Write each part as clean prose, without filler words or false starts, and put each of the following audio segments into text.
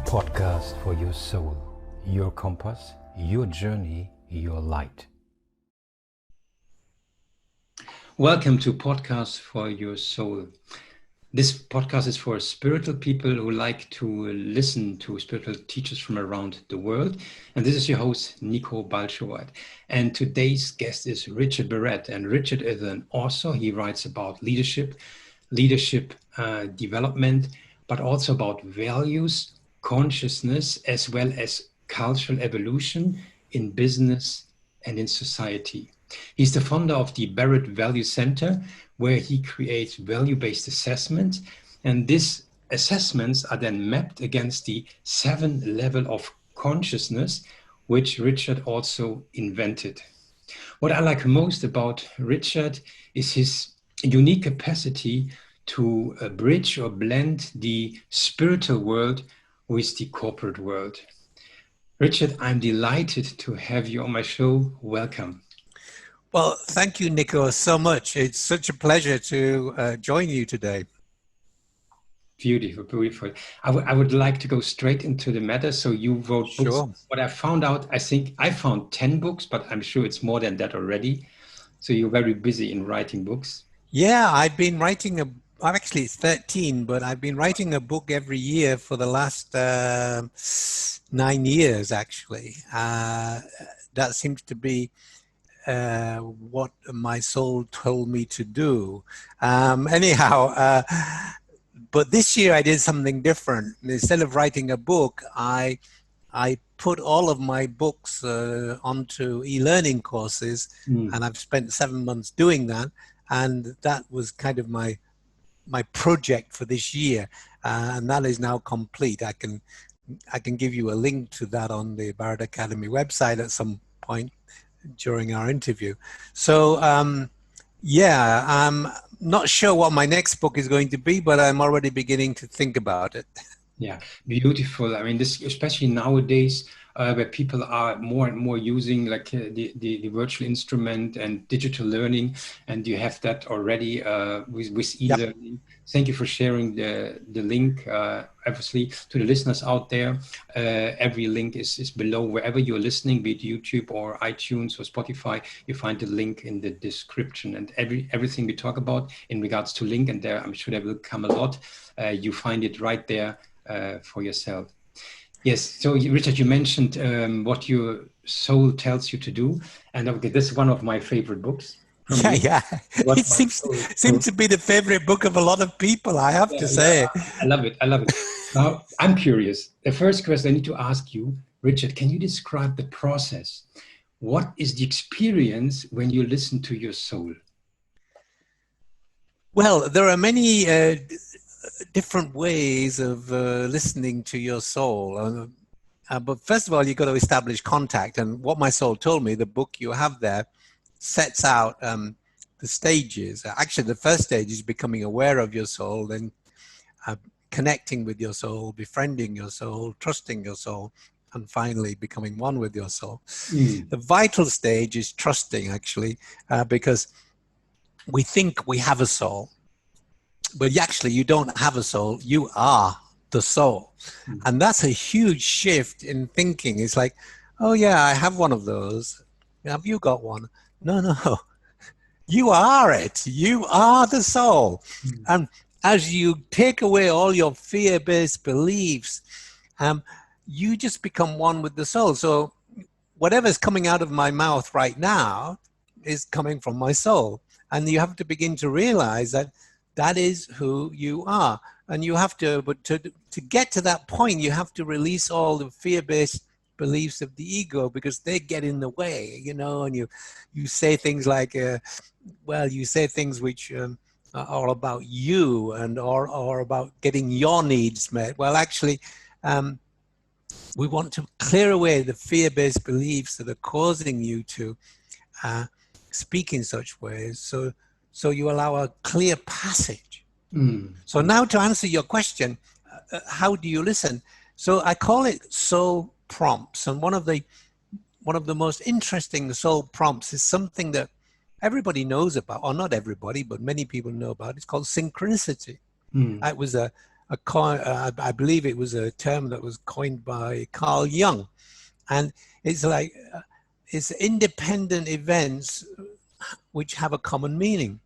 podcast for your soul, your compass, your journey, your light. Welcome to Podcast for Your Soul. This podcast is for spiritual people who like to listen to spiritual teachers from around the world. And this is your host, Nico Balschuweit. And today's guest is Richard Barrett. And Richard is an author. He writes about leadership development, but also about values, consciousness, as well as cultural evolution in business and in society. He's the founder of the Barrett Values Centre, where he creates value-based assessments. And these assessments are then mapped against the 7 levels of consciousness, which Richard also invented. What I like most about Richard is his unique capacity to bridge or blend the spiritual world with the corporate world. Richard, I'm delighted to have you on my show. Welcome. Well, thank you, Nico, so much. It's such a pleasure to join you today. Beautiful, beautiful. I would like to go straight into the matter. So you wrote books. Sure. What I found out, I think I found 10 books, but I'm sure it's more than that already. So you're very busy in writing books. Yeah, I've been writing actually it's 13, but I've been writing a book every year for the last 9 years, actually. That seems to be what my soul told me to do. But this year I did something different. Instead of writing a book, I put all of my books onto e-learning courses, and I've spent 7 months doing that. And that was kind of my project for this year, and that is now complete. I can give you a link to that on the Barrett Academy website at some point during our interview. So yeah, I'm not sure what my next book is going to be, but I'm already beginning to think about it. Yeah, beautiful. I mean, this especially nowadays, where people are more and more using like the virtual instrument and digital learning, and you have that already with e-learning. Yep. Thank you for sharing the link, obviously, to the listeners out there. Every link is below wherever you're listening, be it YouTube or iTunes or Spotify. You find the link in the description, and everything we talk about in regards to link, and there I'm sure there will come a lot. You find it right there for yourself. Yes, so Richard, you mentioned what your soul tells you to do, and okay, this is one of my favorite books. Yeah. It seems to be the favorite book of a lot of people, I have to say. Yeah, I love it. Now, I'm curious. The first question I need to ask you, Richard, can you describe the process? What is the experience when you listen to your soul? Well, there are many different ways of listening to your soul. But first of all, you've got to establish contact. And what my soul told me, the book you have there, sets out the stages. Actually, the first stage is becoming aware of your soul, then connecting with your soul, befriending your soul, trusting your soul, and finally becoming one with your soul. The vital stage is trusting, actually, because we think we have a soul. But actually, you don't have a soul. You are the soul. And that's a huge shift in thinking. It's like, oh, yeah, I have one of those. Have you got one? No. You are it. You are the soul. And as you take away all your fear-based beliefs, you just become one with the soul. So whatever's coming out of my mouth right now is coming from my soul. And you have to begin to realize that that is who you are. And you have to, but to get to that point, you have to release all the fear-based beliefs of the ego, because they get in the way, and you say things like, you say things which are about you and or about getting your needs met. Well, actually, we want to clear away the fear-based beliefs that are causing you to speak in such ways. So you allow a clear passage. So now to answer your question, how do you listen? So I call it soul prompts. And one of the most interesting soul prompts is something that everybody knows about, or not everybody, but many people know about. It's called synchronicity. It was a I believe it was a term that was coined by Carl Jung. And it's like, it's independent events which have a common meaning.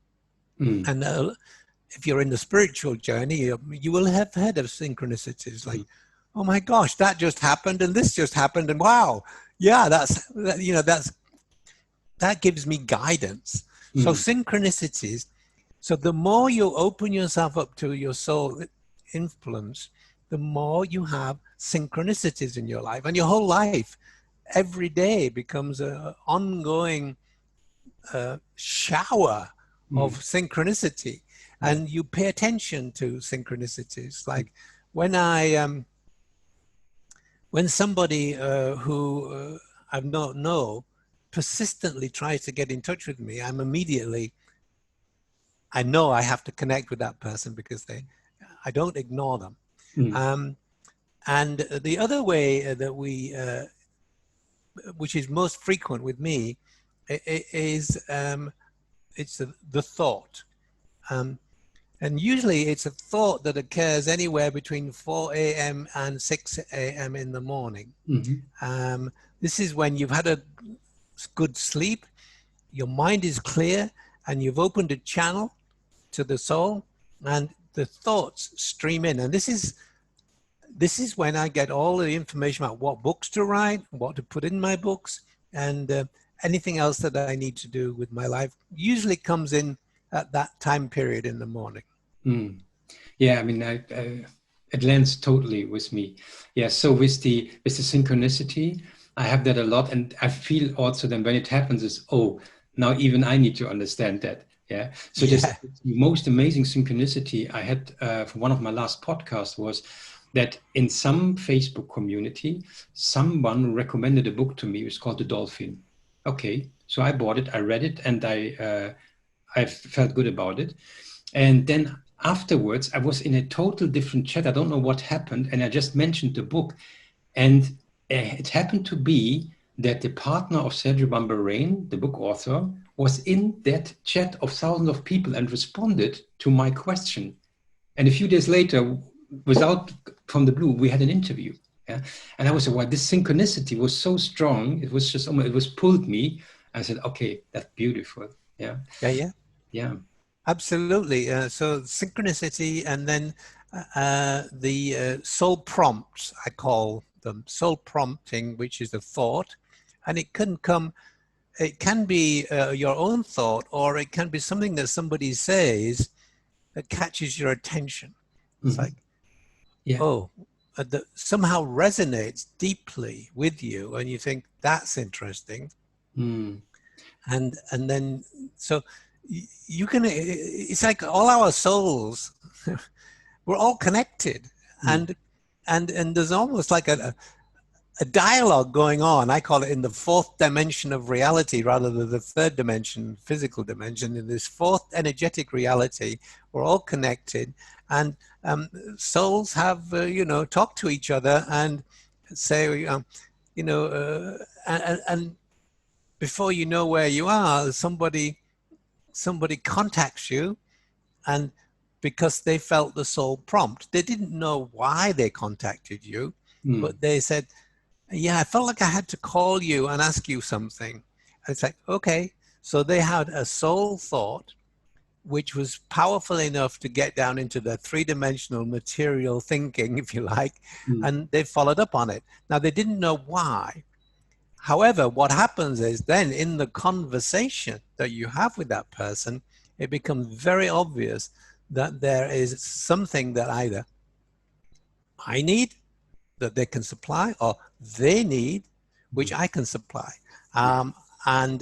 And if you're in the spiritual journey, you will have heard of synchronicities like, oh my gosh, that just happened and this just happened, and wow, yeah, that gives me guidance. So synchronicities. So the more you open yourself up to your soul influence, the more you have synchronicities in your life, and your whole life every day becomes an ongoing shower of synchronicity. And you pay attention to synchronicities. Like when when somebody who I don't know persistently tries to get in touch with me, I know I have to connect with that person because I don't ignore them. And the other way that which is most frequent with me, is it's the thought. And usually it's a thought that occurs anywhere between 4 a.m. and 6 a.m. in the morning. This is when you've had a good sleep, your mind is clear, and you've opened a channel to the soul, and the thoughts stream in. And this is when I get all the information about what books to write, what to put in my books, and anything else that I need to do with my life usually comes in at that time period in the morning. Yeah, I mean, it lands totally with me. Yeah, so with the synchronicity, I have that a lot, and I feel also then when it happens is, oh, now even I need to understand that. Yeah. So this the most amazing synchronicity I had for one of my last podcasts was that in some Facebook community, someone recommended a book to me. It was called The Dolphin. Okay, so I bought it, I read it, and I felt good about it. And then afterwards, I was in a total different chat. I don't know what happened, and I just mentioned the book, and it happened to be that the partner of Sergio Bambarain, the book author, was in that chat of thousands of people and responded to my question. And a few days later, from the blue, we had an interview. Yeah? And I was like, wow, this synchronicity was so strong. It was just, it was pulled me. I said, okay, that's beautiful. Yeah. Yeah. Absolutely. So synchronicity, and then the soul prompts, I call them soul prompting, which is a thought, and it can be your own thought, or it can be something that somebody says that catches your attention. It's like, that somehow resonates deeply with you, and you think that's interesting. And then, so you can, it's like all our souls, we're all connected, and there's almost like a dialogue going on. I call it in the fourth dimension of reality rather than the third dimension, physical dimension. In this fourth energetic reality, we're all connected, and souls have, talk to each other and say, and before you know where you are, somebody contacts you, and because they felt the soul prompt, they didn't know why they contacted you, but they said, yeah, I felt like I had to call you and ask you something. And it's like, okay. So they had a soul thought, which was powerful enough to get down into the three-dimensional material thinking, if you like, and they followed up on it. Now, they didn't know why. However, what happens is then in the conversation that you have with that person, it becomes very obvious that there is something that either I need that they can supply, or they need, which I can supply. And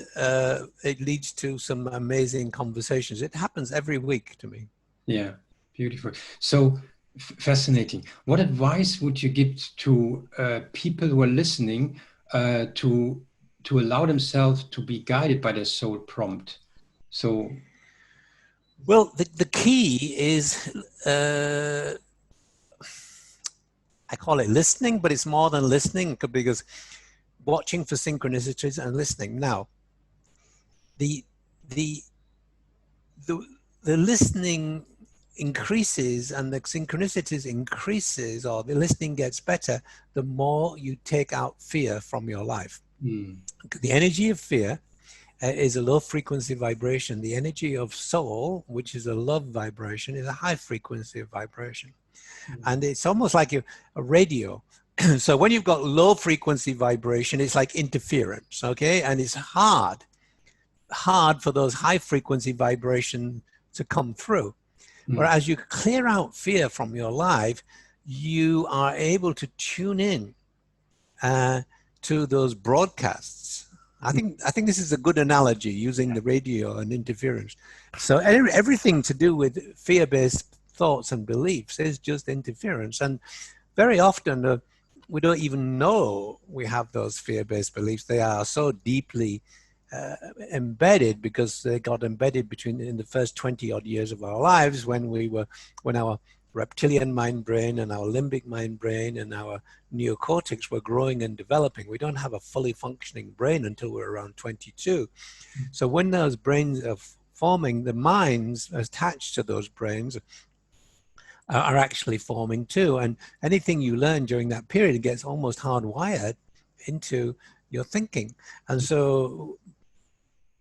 it leads to some amazing conversations. It happens every week to me. Yeah, beautiful. So fascinating. What advice would you give to people who are listening to allow themselves to be guided by their soul prompt? So, well, the key is, I call it listening, but it's more than listening, because watching for synchronicities and listening. Now, the listening increases and the synchronicities increases, or the listening gets better, the more you take out fear from your life. The energy of fear is a low frequency vibration. The energy of soul, which is a love vibration, is a high frequency of vibration. And it's almost like a radio. So when you've got low frequency vibration, it's like interference, okay? And it's hard for those high frequency vibrations to come through. Whereas you clear out fear from your life, you are able to tune in to those broadcasts. I think this is a good analogy, using the radio and interference. So everything to do with fear-based thoughts and beliefs is just interference. And very often we don't even know we have those fear-based beliefs. They are so deeply embedded because they got embedded in the first 20 odd years of our lives when our reptilian mind brain and our limbic mind brain and our neocortex were growing and developing. We don't have a fully functioning brain until we're around 22. So when those brains are forming, the minds attached to those brains are actually forming too. And anything you learn during that period gets almost hardwired into your thinking. And so,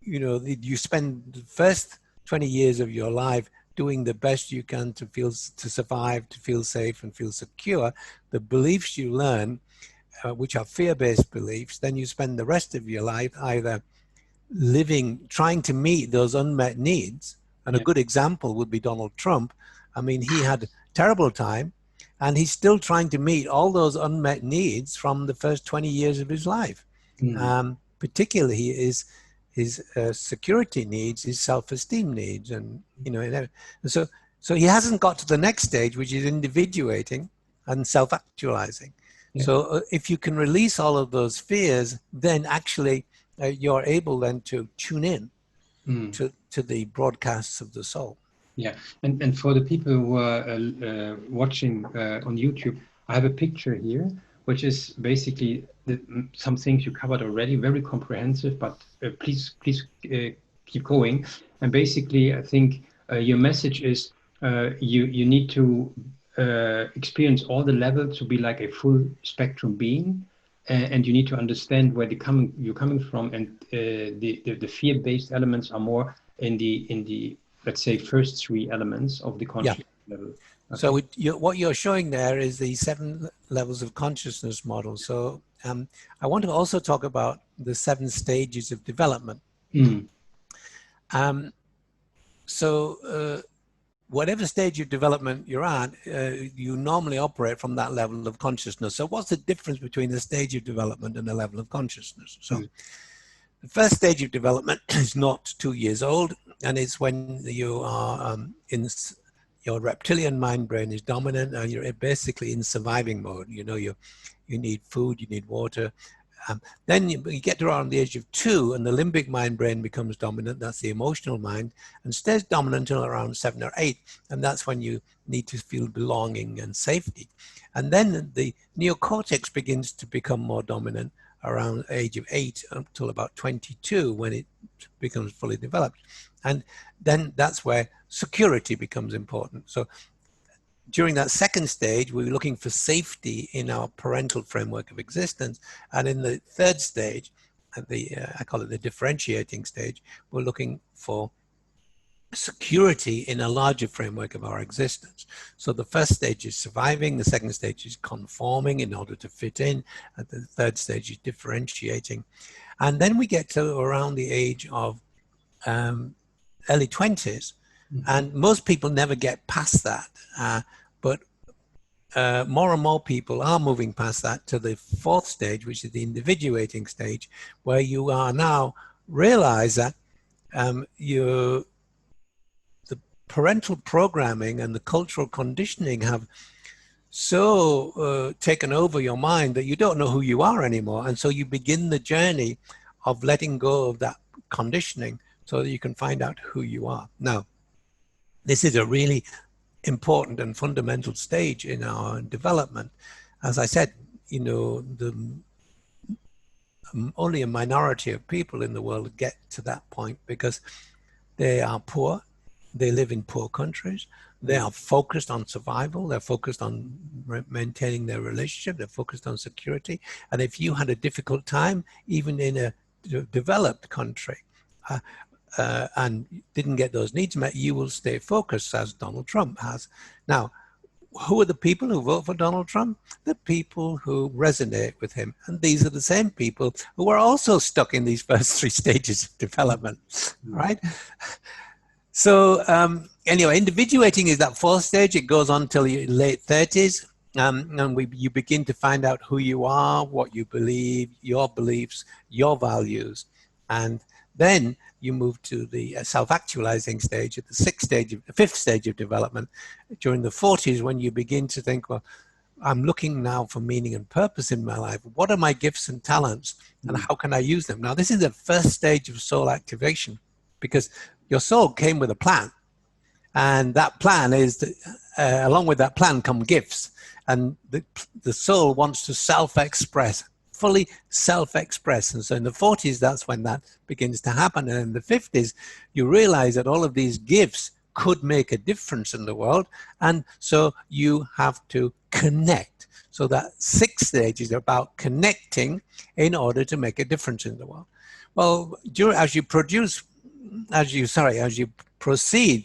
you know, you spend the first 20 years of your life doing the best you can to survive, to feel safe and feel secure. The beliefs you learn, which are fear-based beliefs, then you spend the rest of your life either trying to meet those unmet needs. And a good example would be Donald Trump. I mean, he had a terrible time and he's still trying to meet all those unmet needs from the first 20 years of his life. Particularly his security needs, his self-esteem needs, and so he hasn't got to the next stage, which is individuating and self-actualizing. So if you can release all of those fears, then actually you're able then to tune in to the broadcasts of the soul. Yeah, and for the people who are watching on YouTube, I have a picture here, which is basically some things you covered already, very comprehensive, but please keep going. And basically, I think your message is you need to experience all the levels to be like a full spectrum being, and you need to understand where you're coming from, and the fear-based elements are more in the let's say first three elements of the consciousness level. Okay. So what you're showing there is the 7 levels of consciousness model. So I want to also talk about the 7 stages of development. Whatever stage of development you're at, you normally operate from that level of consciousness. So what's the difference between the stage of development and the level of consciousness? So the first stage of development is not 2 years old, and it's when you are your reptilian mind brain is dominant and you're basically in surviving mode. You know, you need food, you need water. Then you get to around the age of 2 and the limbic mind brain becomes dominant. That's the emotional mind, and stays dominant until around 7 or 8. And that's when you need to feel belonging and safety. And then the neocortex begins to become more dominant around the age of 8 until about 22, when it becomes fully developed. And then that's where security becomes important. So during that second stage, we're looking for safety in our parental framework of existence. And in the third stage, I call it the differentiating stage, we're looking for security in a larger framework of our existence. So the first stage is surviving, the second stage is conforming in order to fit in, and the third stage is differentiating. And then we get to around the age of early 20s, and most people never get past that, but more and more people are moving past that to the fourth stage, which is the individuating stage, where you are now realize that the parental programming and the cultural conditioning have so taken over your mind that you don't know who you are anymore. And so you begin the journey of letting go of that conditioning so that you can find out who you are. Now, this is a really important and fundamental stage in our development. As I said, you know, only a minority of people in the world get to that point because they are poor, They live in poor countries. They are focused on survival. They're focused on maintaining their relationship. They're focused on security. And if you had a difficult time, even in a developed country, and didn't get those needs met, you will stay focused, as Donald Trump has. Now, who are the people who vote for Donald Trump? The people who resonate with him. And these are the same people who are also stuck in these first 3 stages of development, right? So anyway, individuating is that 4th stage. It goes on till your late 30s. And you begin to find out who you are, what you believe, your beliefs, your values. And then you move to the self-actualizing stage at the 5th stage of development during the 40s, when you begin to think, well, I'm looking now for meaning and purpose in my life. What are my gifts and talents, and how can I use them? Now, this is the first stage of soul activation, because your soul came with a plan, and that plan is that, along with that plan come gifts, and the soul wants to self-express, fully self-express. And so in the 40s, that's when that begins to happen. And in the 50s, you realize that all of these gifts could make a difference in the world. And so you have to connect. So that 6th stage is about connecting in order to make a difference in the world. Well, as you proceed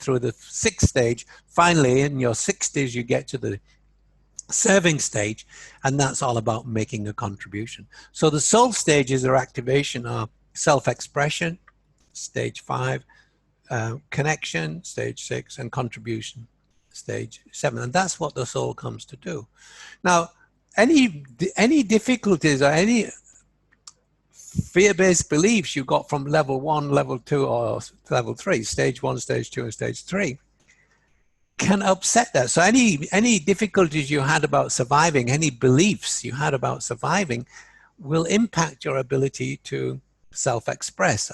through the 6th stage, finally in your 60s, you get to the serving stage, and that's all about making a contribution. So the soul stages or activation are self-expression, stage 5, connection, stage 6, and contribution, stage 7. And that's what the soul comes to do. Now, any difficulties or any fear-based beliefs you got from level 1, level 2, or level 3, stage 1, stage 2, and stage 3, can upset that. So any difficulties you had about surviving, any beliefs you had about surviving, will impact your ability to self-express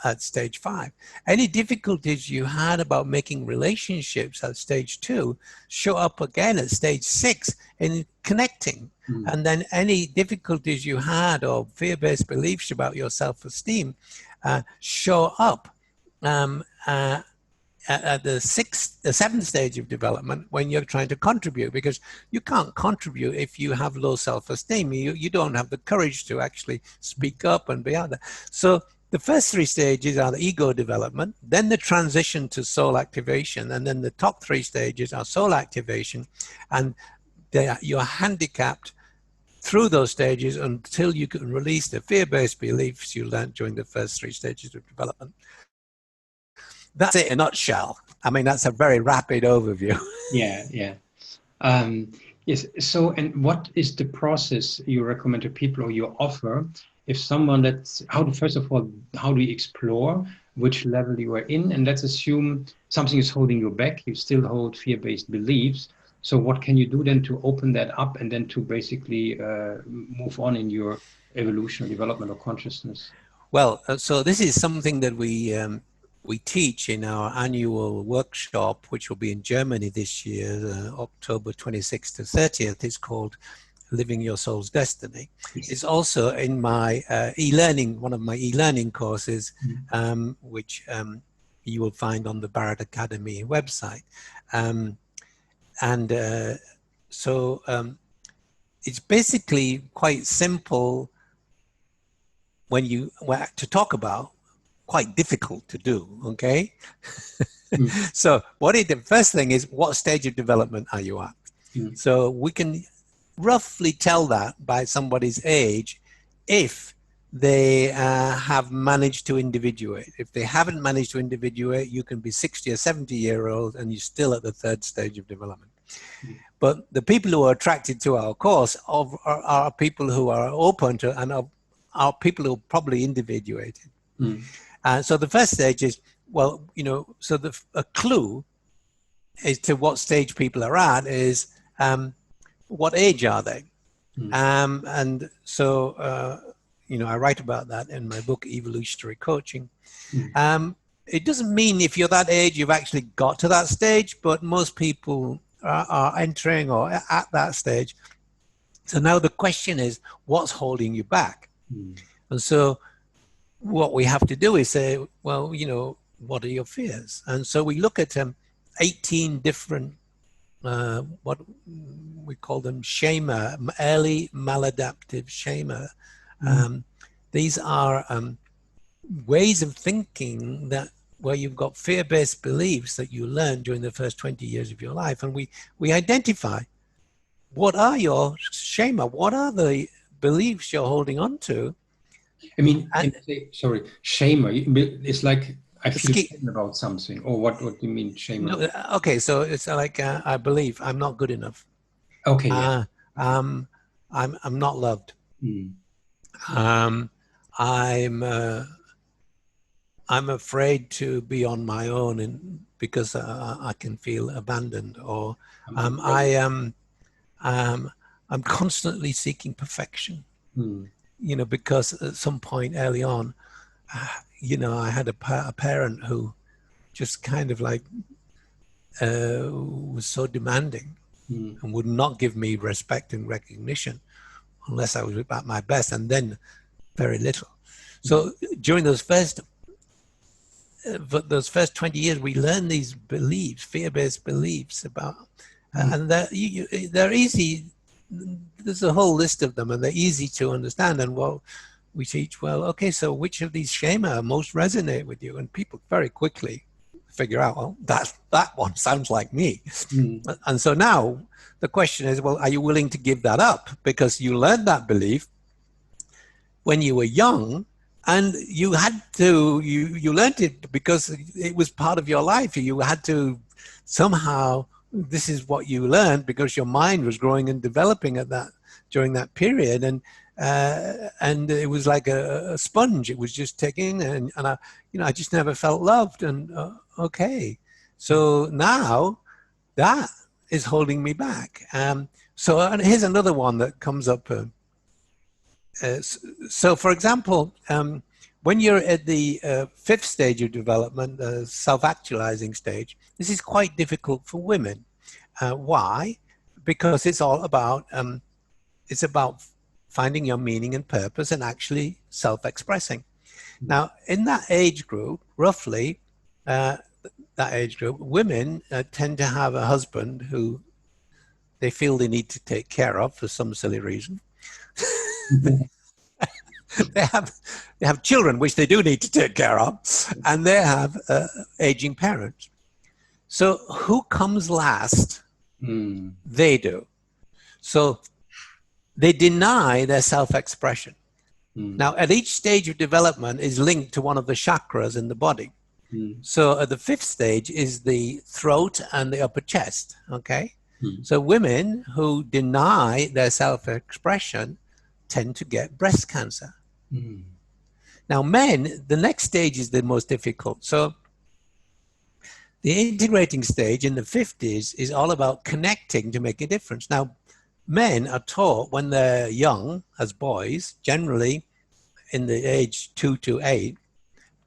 at stage 5. Any difficulties you had about making relationships at stage 2 show up again at stage 6 in connecting. And then any difficulties you had or fear-based beliefs about your self-esteem show up at the 7th stage of development, when you're trying to contribute, because you can't contribute if you have low self-esteem. You don't have the courage to actually speak up and be out there. So the first 3 stages are the ego development, then the transition to soul activation, and then the top 3 stages are soul activation, and you're handicapped through those stages until you can release the fear-based beliefs you learned during the first 3 stages of development. That's it in a nutshell. I mean, that's a very rapid overview. Yeah. Yes. So, and what is the process you recommend to people, or you offer, if someone first of all, how do you explore which level you are in? And let's assume something is holding you back. You still hold fear-based beliefs. So what can you do then to open that up and then to basically move on in your evolution or development of consciousness? Well, so this is something that we teach in our annual workshop, which will be in Germany this year, October 26th to 30th. It's called Living Your Soul's Destiny. It's also in my e-learning, one of my e-learning courses, which you will find on the Barrett Academy website. So it's basically quite simple to talk about, quite difficult to do, okay? So the first thing is, what stage of development are you at? So we can roughly tell that by somebody's age if they have managed to individuate. If they haven't managed to individuate, you can be 60 or 70-year-old and you're still at the 3rd stage of development. But the people who are attracted to our course are people who are open to, and are people who probably individuated. So the first stage is, well, so a clue as to what stage people are at is, what age are they? And so, I write about that in my book, Evolutionary Coaching. It doesn't mean if you're that age, you've actually got to that stage, but most people are entering or at that stage. So now the question is, what's holding you back? And so what we have to do is say, well, what are your fears? And so we look at 18 different, what we call them schema, early maladaptive schema. These are ways of thinking that where you've got fear-based beliefs that you learn during the first 20 years of your life. And we identify what are your schema, what are the beliefs you're holding on to. I mean, sorry, shame. It's like I feel shame about something, or what do you mean, shame? No, okay, so it's like I believe I'm not good enough. Okay, yeah. I'm not loved. I'm afraid to be on my own, and because I can feel abandoned, or I'm constantly seeking perfection. You know, because at some point early on, you know, I had a parent who just kind of like was so demanding and would not give me respect and recognition unless I was at my best, and then very little. So during those first 20 years, we learn these beliefs, fear-based beliefs about, and they're easy. There's a whole list of them, and they're easy to understand. And well, we teach, well, okay, so which of these schema most resonate with you? And people very quickly figure out, well, that one sounds like me. And so now the question is, well, are you willing to give that up? Because you learned that belief when you were young, and you had to, you learned it because it was part of your life. You had to somehow, this is what you learned because your mind was growing and developing during that period. And it was like a sponge. It was just taking, and I just never felt loved. And okay, so now that is holding me back. So and here's another one that comes up. So for example, when you're at the fifth stage of development, the self-actualizing stage, this is quite difficult for women. Why? Because it's all about, it's about finding your meaning and purpose and actually self-expressing. Now, in that age group, roughly, that age group, women tend to have a husband who they feel they need to take care of for some silly reason. They have children, which they do need to take care of, and they have aging parents. So who comes last? They do. So they deny their self-expression. Now, at each stage of development is linked to one of the chakras in the body. So at the fifth stage is the throat and the upper chest, okay? So women who deny their self-expression tend to get breast cancer. Now, men, the next stage is the most difficult. So the integrating stage in the 50s is all about connecting to make a difference. Now, men are taught when they're young, as boys, generally in the age 2 to 8,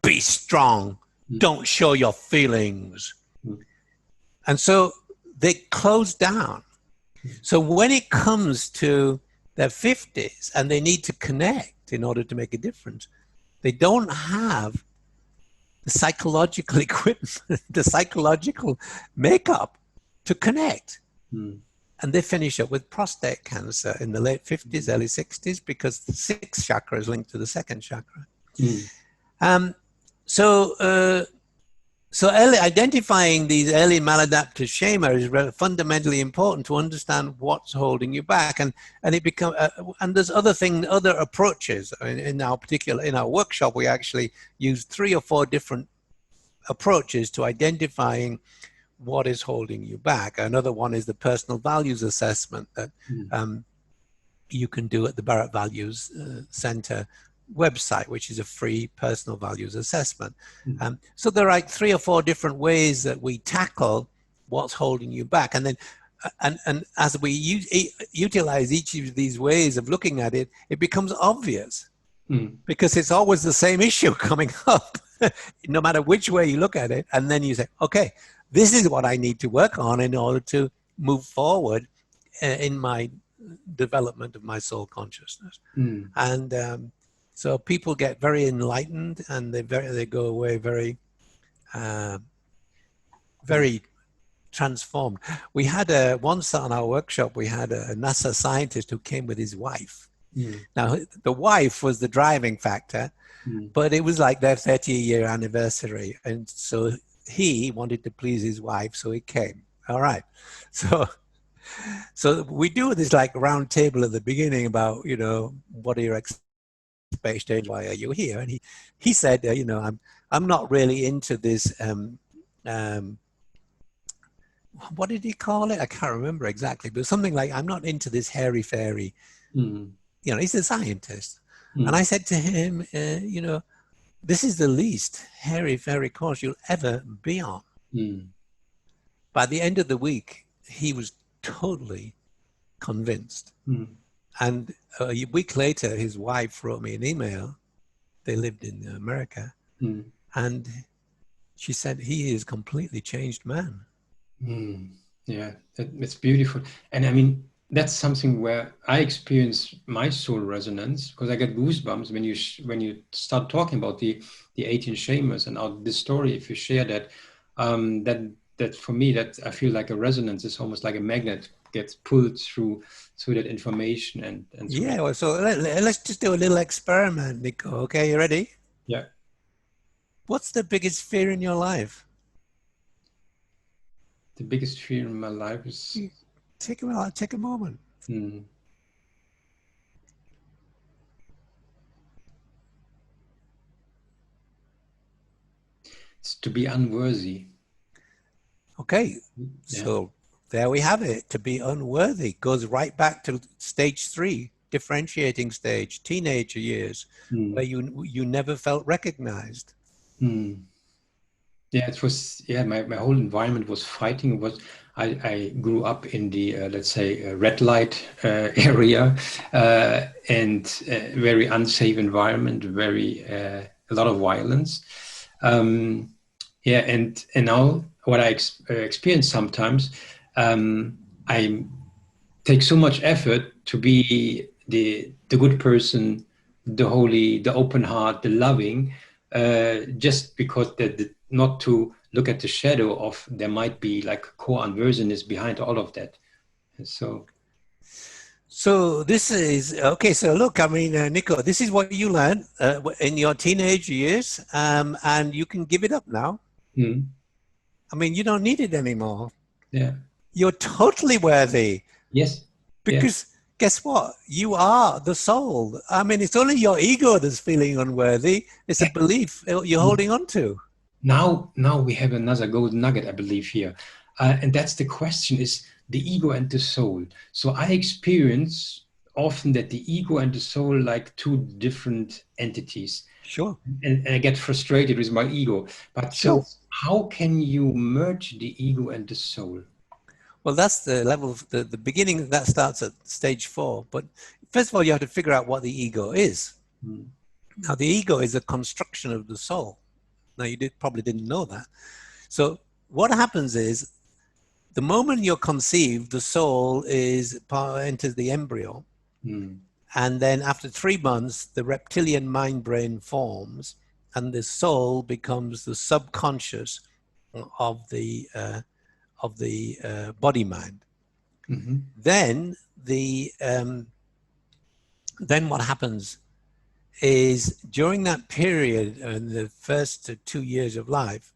be strong, don't show your feelings. And so they close down. So when it comes to their 50s and they need to connect in order to make a difference, they don't have the psychological equipment, the psychological makeup to connect. And they finish up with prostate cancer in the late 50s, early 60s, because the sixth chakra is linked to the second chakra. So early identifying these early maladaptive schema is fundamentally important to understand what's holding you back, and it become and there's other approaches. In our workshop, we actually use 3 or 4 different approaches to identifying what is holding you back. Another one is the personal values assessment that you can do at the Barrett Values Centre website, which is a free personal values assessment. So there are like 3 or 4 different ways that we tackle what's holding you back. And then and as we utilize each of these ways of looking at it, it becomes obvious because it's always the same issue coming up, no matter which way you look at it. And then you say, okay, this is what I need to work on in order to move forward in my development of my soul consciousness. And so people get very enlightened, and they go away very very transformed. We had once on our workshop, we had a NASA scientist who came with his wife. Now, the wife was the driving factor, but it was like their 30-year anniversary. And so he wanted to please his wife, so he came. All right. So we do this like round table at the beginning about, you know, what are your expectations? Why are you here? And he said, you know, I'm not really into this, what did he call it? I can't remember exactly, but something like, I'm not into this hairy-fairy. You know, he's a scientist. And I said to him, you know, this is the least hairy-fairy course you'll ever be on. By the end of the week, he was totally convinced. And a week later, his wife wrote me an email. They lived in America. And she said, he is a completely changed man. Yeah, it's beautiful. And I mean, that's something where I experience my soul resonance, because I get goosebumps when you start talking about the 18 shamans and this story. If you share that, that for me, that I feel like a resonance is almost like a magnet gets pulled through that information and yeah. Well, so let's just do a little experiment, Nico. Okay, you ready? Yeah. What's the biggest fear in your life? The biggest fear in my life is... Take a moment. It's to be unworthy. Okay, so there we have it. To be unworthy goes right back to stage 3, differentiating stage, teenager years, where you never felt recognized. Yeah, it was, my whole environment was fighting. I grew up in the, let's say, red light area, and very unsafe environment, a lot of violence. And now what I experience sometimes, I take so much effort to be the good person, the holy, the open heart, the loving, just because not to look at the shadow of there might be like core unworthiness behind all of that. And so this is okay. So look, I mean, Nico, this is what you learned in your teenage years, and you can give it up now. I mean, you don't need it anymore. Yeah, you're totally worthy. Yes, because guess what? You are the soul. I mean, it's only your ego that's feeling unworthy. It's a belief you're holding on to. Now we have another golden nugget, I believe, here. And that's the question, is the ego and the soul. So I experience often that the ego and the soul like two different entities. Sure. And I get frustrated with my ego. But sure. So how can you merge the ego and the soul? Well, that's the level of the beginning. That starts at stage 4. But first of all, you have to figure out what the ego is. Now, the ego is a construction of the soul. Now, you probably didn't know that. So what happens is, the moment you're conceived, the soul enters the embryo. And then after 3 months, the reptilian mind brain forms, and the soul becomes the subconscious of the body mind. Then then what happens is, during that period, in the first 2 years of life,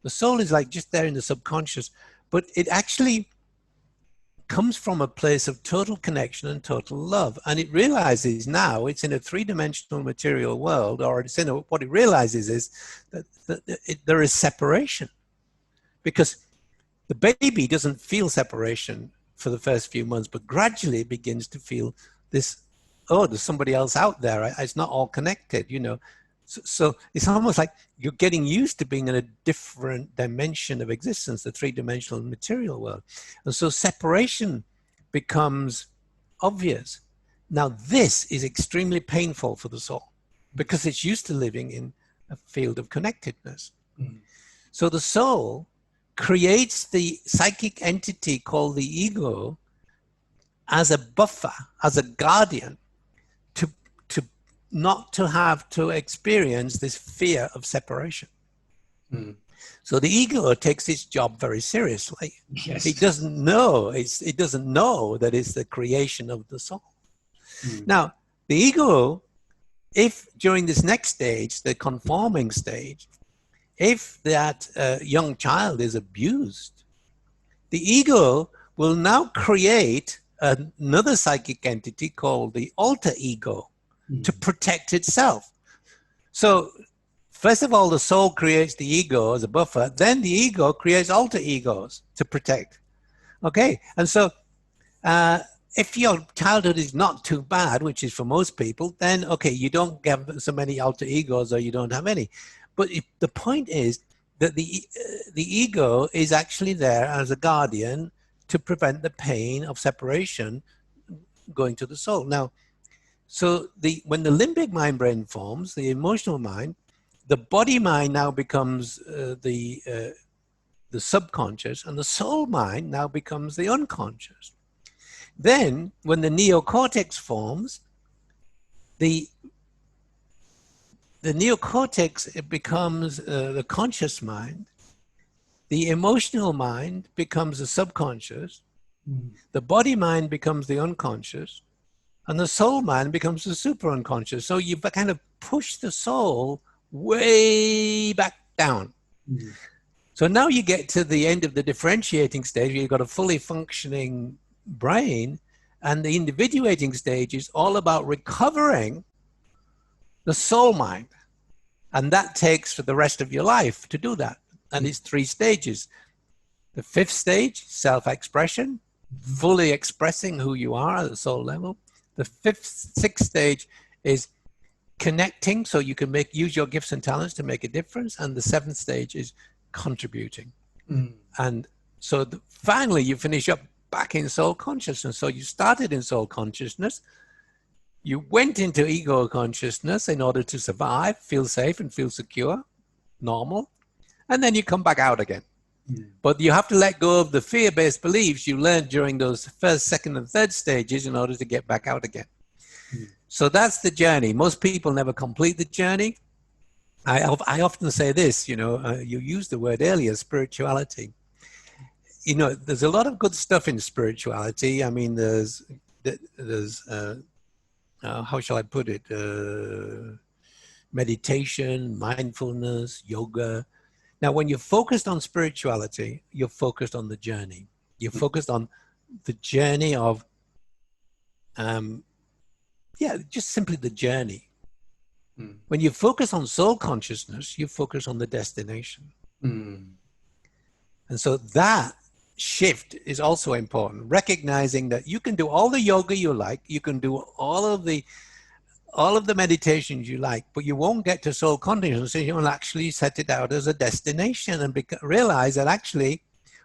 the soul is like just there in the subconscious, but it actually comes from a place of total connection and total love. And it realizes now it's in a 3-dimensional material world, or it's in what it realizes is that there is separation. Because the baby doesn't feel separation for the first few months, but gradually it begins to feel this, oh, there's somebody else out there. It's not all connected, you know. So it's almost like you're getting used to being in a different dimension of existence, the 3-dimensional material world. And so separation becomes obvious. Now, this is extremely painful for the soul because it's used to living in a field of connectedness. So the soul creates the psychic entity called the ego as a buffer, as a guardian, not to have to experience this fear of separation. Mm. So the ego takes its job very seriously. Yes. It doesn't know. It doesn't know that it's the creation of the soul. Mm. Now, the ego, if during this next stage, the conforming stage, if that young child is abused, the ego will now create another psychic entity called the alter ego to protect itself. So first of all, the soul creates the ego as a buffer. Then the ego creates alter egos to protect. Okay. And so if your childhood is not too bad, which is for most people, then, okay, you don't have so many alter egos or you don't have any. But the point is that the ego is actually there as a guardian to prevent the pain of separation going to the soul. Now, so when the limbic mind brain forms, the emotional mind, the body mind now becomes the subconscious, and the soul mind now becomes the unconscious. Then, when the neocortex forms, the neocortex, it becomes the conscious mind. The emotional mind becomes the subconscious. The body mind becomes the unconscious. And the soul mind becomes the super unconscious. So you kind of push the soul way back down. So now you get to the end of the differentiating stage where you've got a fully functioning brain, and the individuating stage is all about recovering the soul mind. And that takes for the rest of your life to do that. And it's 3 stages. The 5th stage, self-expression, fully expressing who you are at the soul level. The 6th stage is connecting, so you can use your gifts and talents to make a difference. And the 7th stage is contributing. And so finally you finish up back in soul consciousness. So you started in soul consciousness. You went into ego consciousness in order to survive, feel safe and feel secure, normal. And then you come back out again. But you have to let go of the fear-based beliefs you learned during those 1st, 2nd, and 3rd stages in order to get back out again. So that's the journey. Most people never complete the journey. I often say this, you used the word earlier, spirituality. There's a lot of good stuff in spirituality. I mean, there's how shall I put it? Meditation, mindfulness, yoga. Now, when you're focused on spirituality, you're focused on the journey. You're focused on the journey of, just simply the journey. When you focus on soul consciousness, you focus on the destination. And so that shift is also important, recognizing that you can do all the yoga you like, you can do all of the meditations you like, but you won't get to soul consciousness. You'll actually set it out as a destination and realize that actually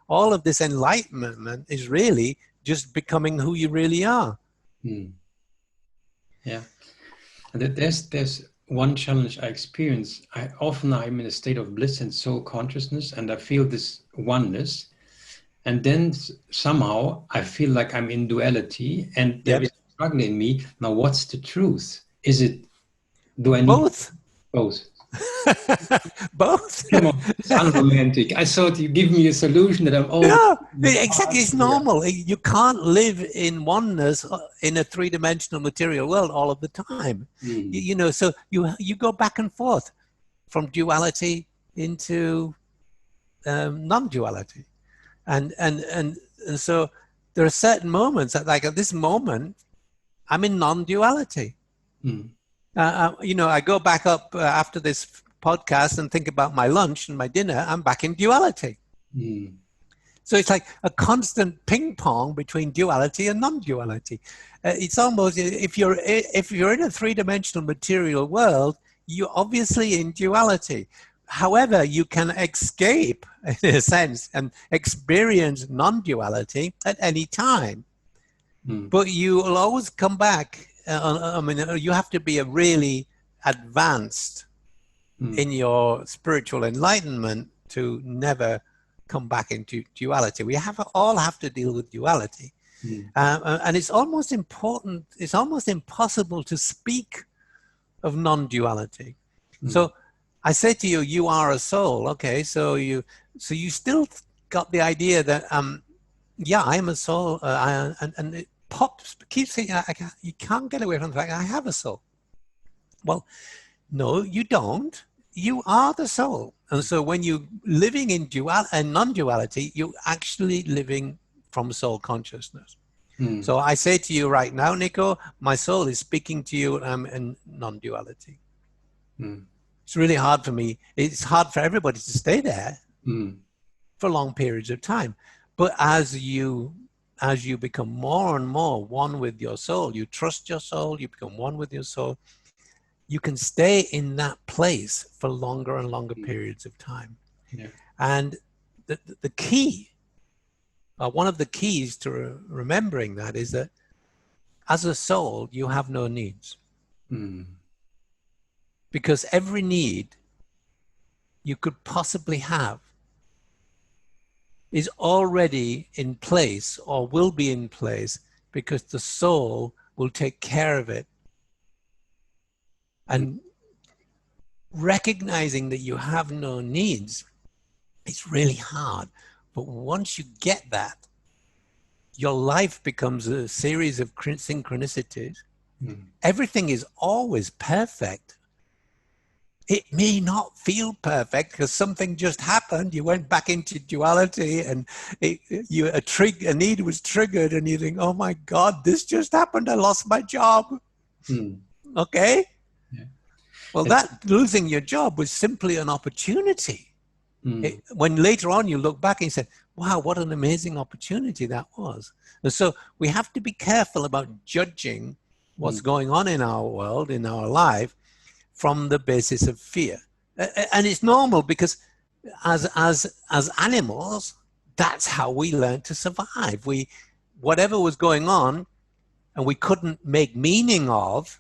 all of this enlightenment is really just becoming who you really are. Yeah. And there's one challenge I experience. I'm in a state of bliss and soul consciousness, and I feel this oneness. And then somehow I feel like I'm in duality, and there is a struggle in me. Now, what's the truth? Do I need both? Both. Both? Come on, it's unromantic. I thought you give me a solution that I'm No, exactly. It's normal. You can't live in oneness in a 3-dimensional material world all of the time. So you go back and forth from duality into non-duality. And so there are certain moments that, like at this moment, I'm in non-duality. I go back up after this podcast and think about my lunch and my dinner. I'm back in duality. So it's like a constant ping pong between duality and non-duality. It's almost, if you're in a 3-dimensional material world, you're obviously in duality. However, you can escape, in a sense, and experience non-duality at any time. But you will always come back. You have to be a really advanced in your spiritual enlightenment to never come back into duality. We all have to deal with duality. And it's almost important, it's almost impossible to speak of non-duality. So I say to you, you are a soul. Okay, so you still got the idea that yeah, I am a soul, and it pops, keeps saying, you can't get away from the fact I have a soul. Well, no, you don't. You are the soul, and so when you're living in dual and non-duality, you're actually living from soul consciousness. So I say to you right now, Nico, my soul is speaking to you in non-duality. It's really hard for me. It's hard for everybody to stay there for long periods of time. But as you become more and more one with your soul, you trust your soul, you become one with your soul, you can stay in that place for longer and longer periods of time. Yeah. And the key, one of the keys to remembering that is that as a soul, you have no needs. Because every need you could possibly have is already in place or will be in place because the soul will take care of it. And recognizing that you have no needs is really hard. But once you get that, your life becomes a series of synchronicities. Everything is always perfect. It may not feel perfect because something just happened. You went back into duality and a need was triggered and you think, oh my God, this just happened. I lost my job. Okay? Yeah. Well, that losing your job was simply an opportunity. When later on you look back and you say, wow, what an amazing opportunity that was. And so we have to be careful about judging what's going on in our world, in our life, from the basis of fear. And it's normal because as animals, that's how we learn to survive. Whatever was going on and we couldn't make meaning of,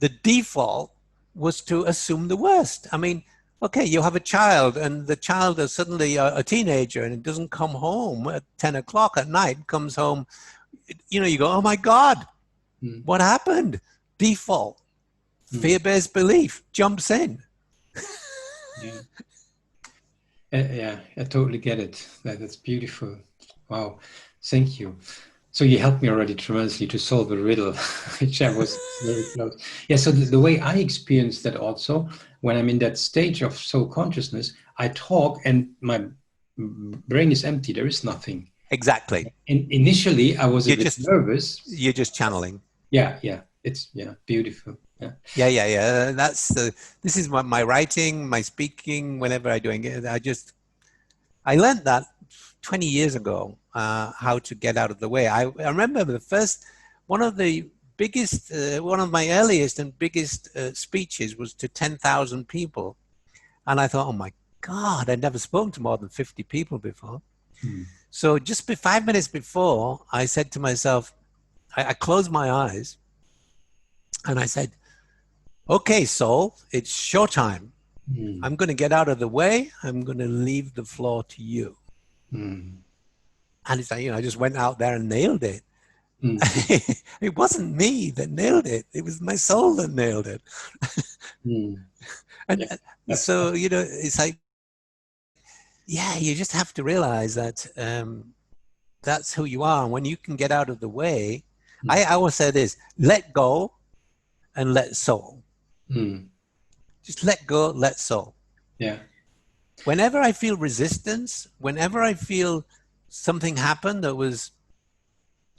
the default was to assume the worst. I mean, okay, you have a child and the child is suddenly a teenager and it doesn't come home at 10 o'clock at night, comes home, you go, oh my God, what happened? Default. Fear-based belief jumps in. Yeah, I totally get it. That's beautiful. Wow, thank you. So you helped me already tremendously to solve a riddle, which I was very close. Yeah, so the way I experience that also, when I'm in that stage of soul consciousness, I talk and my brain is empty. There is nothing. Exactly. And initially, I was a bit nervous. You're just channeling. Yeah. It's beautiful. Yeah. This is my writing, my speaking, whenever I'm doing it. I learned that 20 years ago, how to get out of the way. I remember one of my earliest and biggest speeches was to 10,000 people. And I thought, oh my God, I'd never spoken to more than 50 people before. So just 5 minutes before, I said to myself, I closed my eyes and I said, okay, soul, it's showtime. I'm going to get out of the way. I'm going to leave the floor to you. And it's like, I just went out there and nailed it. It wasn't me that nailed it. It was my soul that nailed it. So, it's like, you just have to realize that that's who you are. And when you can get out of the way, I always say this, let go and let soul. Just let go, let soul. Yeah. Whenever I feel resistance, whenever I feel something happen that was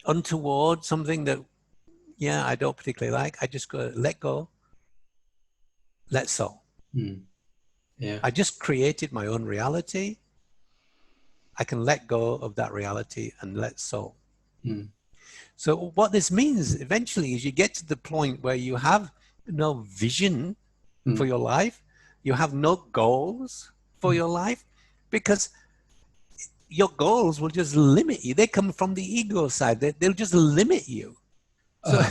untoward, something that, I don't particularly like, I just go, let go, let soul. Yeah. I just created my own reality. I can let go of that reality and let soul. So what this means eventually is you get to the point where you have no vision for your life. You have no goals for your life because your goals will just limit you. They come from the ego side. They'll just limit you. So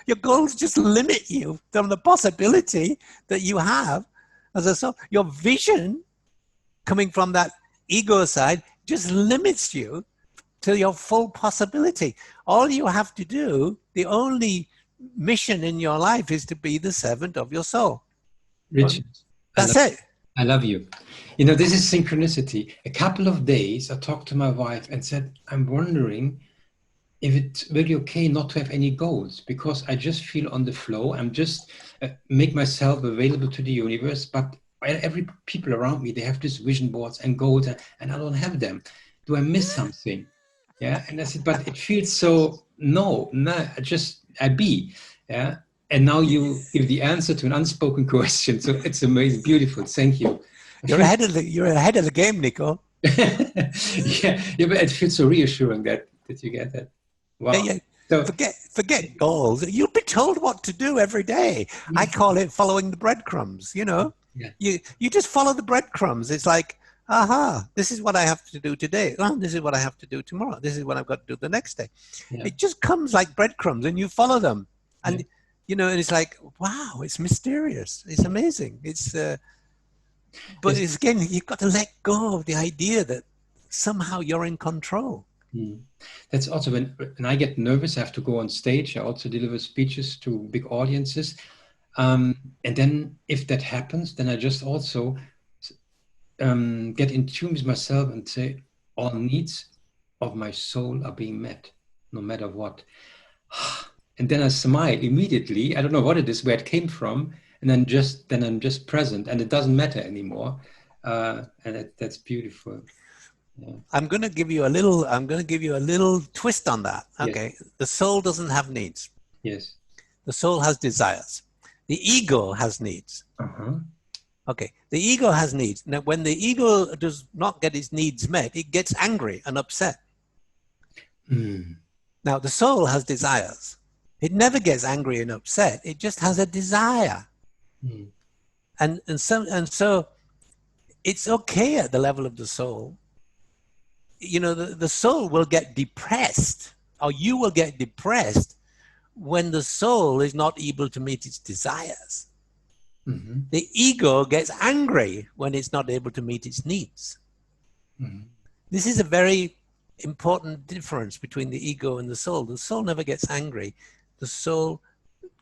your goals just limit you from the possibility that you have as a soul. Your vision coming from that ego side just limits you to your full possibility. All you have to do, the only mission in your life is to be the servant of your soul. Richard, That's it. I love you. You know, this is synchronicity. A couple of days, I talked to my wife and said, I'm wondering if it's really okay not to have any goals, because I just feel on the flow. I'm just make myself available to the universe. But every people around me, they have these vision boards and goals, and I don't have them. Do I miss something? Yeah. And I said, but it feels so, no, I be. Yeah. And now you give the answer to an unspoken question. So it's amazing, beautiful. Thank you. You're ahead of the game, Nico. yeah, but it feels so reassuring that you get that. Wow. Yeah. So Forget goals. You'll be told what to do every day. Yeah. I call it following the breadcrumbs. You know, Yeah. You just follow the breadcrumbs. It's like, aha, this is what I have to do today. Oh, this is what I have to do tomorrow. This is what I've got to do the next day. Yeah. It just comes like breadcrumbs, and you follow them. And you know, and it's like, wow, it's mysterious. It's amazing. But it's, again, you've got to let go of the idea that somehow you're in control. That's also when I get nervous. I have to go on stage. I also deliver speeches to big audiences. And then if that happens, then I just also get in tune with myself and say, all needs of my soul are being met, no matter what. And then I smile immediately. I don't know what it is, where it came from. And then I'm just present, and it doesn't matter anymore. And that's beautiful. Yeah. I'm going to give you a little twist on that. Okay. Yes. The soul doesn't have needs. Yes. The soul has desires. The ego has needs. Uh-huh. Okay. The ego has needs. Now, when the ego does not get its needs met, it gets angry and upset. Now, the soul has desires. It never gets angry and upset. It just has a desire. And so it's okay at the level of the soul. You know, the soul will get depressed, or you will get depressed when the soul is not able to meet its desires. The ego gets angry when it's not able to meet its needs. This is a very important difference between the ego and the soul. The soul never gets angry. The soul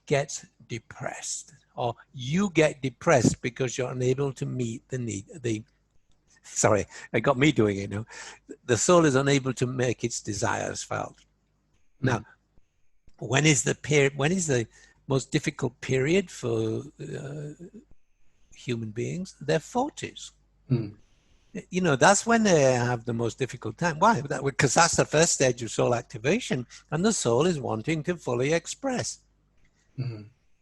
gets depressed, or you get depressed because you're unable to meet the need. Sorry, it got me doing it now. The soul is unable to make its desires felt. Now, when is the most difficult period for human beings? Their 40s. You know, that's when they have the most difficult time. Why? Because that's the first stage of soul activation, and the soul is wanting to fully express.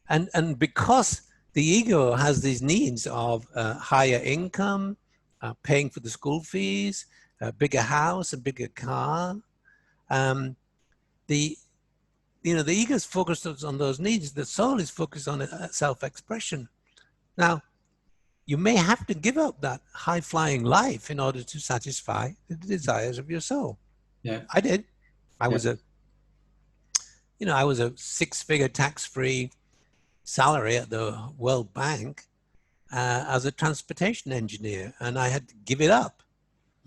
And because the ego has these needs of higher income, paying for the school fees, a bigger house, a bigger car, the ego is focused on those needs. The soul is focused on self-expression. Now, you may have to give up that high-flying life in order to satisfy the desires of your soul. Yeah, I did. I was a 6-figure tax-free salary at the World Bank as a transportation engineer, and I had to give it up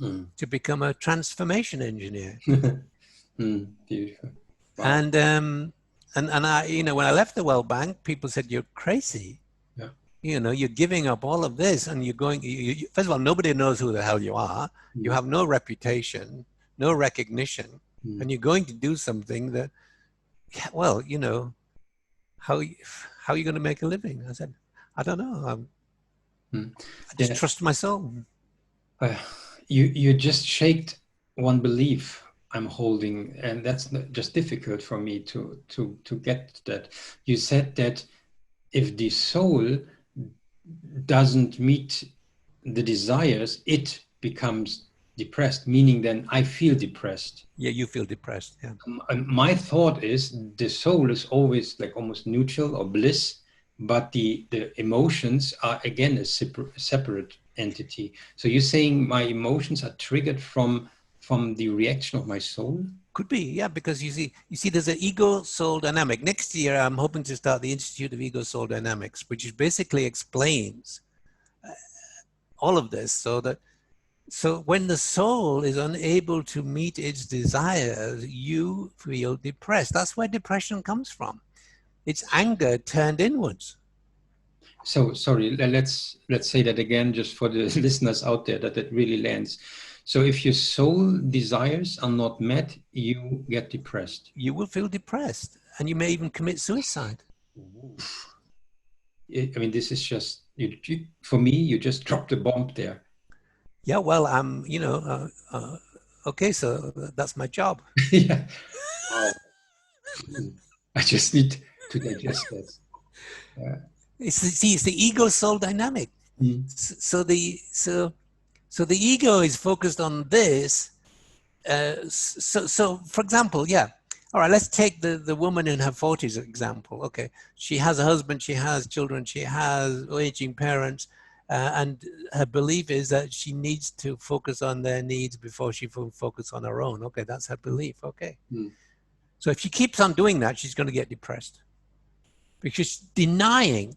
to become a transformation engineer. Beautiful. Wow. And I, when I left the World Bank, people said, "You're crazy. You know, you're giving up all of this, and you're going. First of all, nobody knows who the hell you are. You have no reputation, no recognition, and you're going to do something that, well, you know, how are you going to make a living?" I said, "I don't know. I just trust my soul." You just shaked one belief I'm holding, and that's just difficult for me to get that. You said that if the soul doesn't meet the desires, it becomes depressed, meaning then I feel depressed. Yeah, you feel depressed. Yeah. My thought is the soul is always like almost neutral or bliss, but the emotions are again a separate entity. So you're saying my emotions are triggered from the reaction of my soul? Could be, yeah, because you see, there's an ego-soul dynamic. Next year, I'm hoping to start the Institute of Ego-Soul Dynamics, which basically explains all of this. So when the soul is unable to meet its desires, you feel depressed. That's where depression comes from. It's anger turned inwards. So sorry, let's say that again, just for the listeners out there, that really lands. So if your soul desires are not met, you get depressed. You will feel depressed, and you may even commit suicide. Oof. I mean, this is just for me. You just dropped a bomb there. Yeah, well, okay, so that's my job. Yeah. Wow. I just need to digest that. It's the ego soul dynamic. Mm. So the ego is focused on this. So for example, yeah. All right, let's take the woman in her 40s example. Okay, she has a husband, she has children, she has aging parents, and her belief is that she needs to focus on their needs before she focus on her own. Okay, that's her belief. Okay. Mm. So if she keeps on doing that, she's going to get depressed because she's denying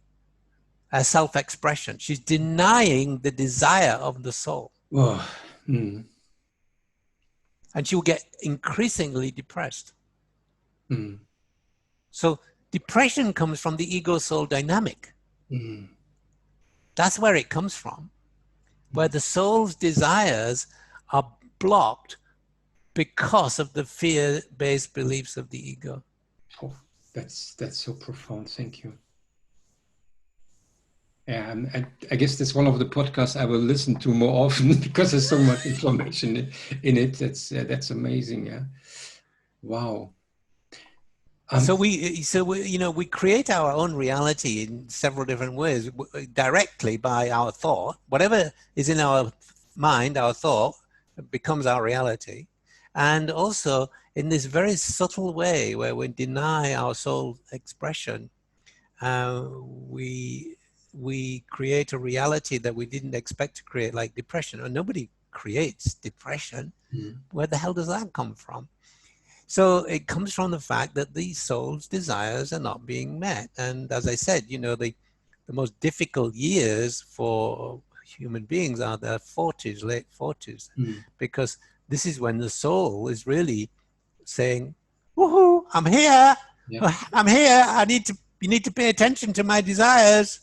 her self-expression. She's denying the desire of the soul. Oh. Mm. And she will get increasingly depressed. Mm. So depression comes from the ego soul dynamic. Mm. That's where it comes from, where the soul's desires are blocked because of the fear-based beliefs of the ego. Oh, that's so profound. Thank you. Yeah, and I guess that's one of the podcasts I will listen to more often because there's so much information in it. That's amazing. Yeah. Wow. So we create our own reality in several different ways, directly by our thought. Whatever is in our mind, our thought, becomes our reality. And also in this very subtle way where we deny our soul expression, we create a reality that we didn't expect to create, like depression. And nobody creates depression. Mm. Where the hell does that come from? So it comes from the fact that the soul's desires are not being met. And as I said, the most difficult years for human beings are their 40s, late 40s, because this is when the soul is really saying, woohoo, I'm here. Yeah. I'm here. You need to pay attention to my desires.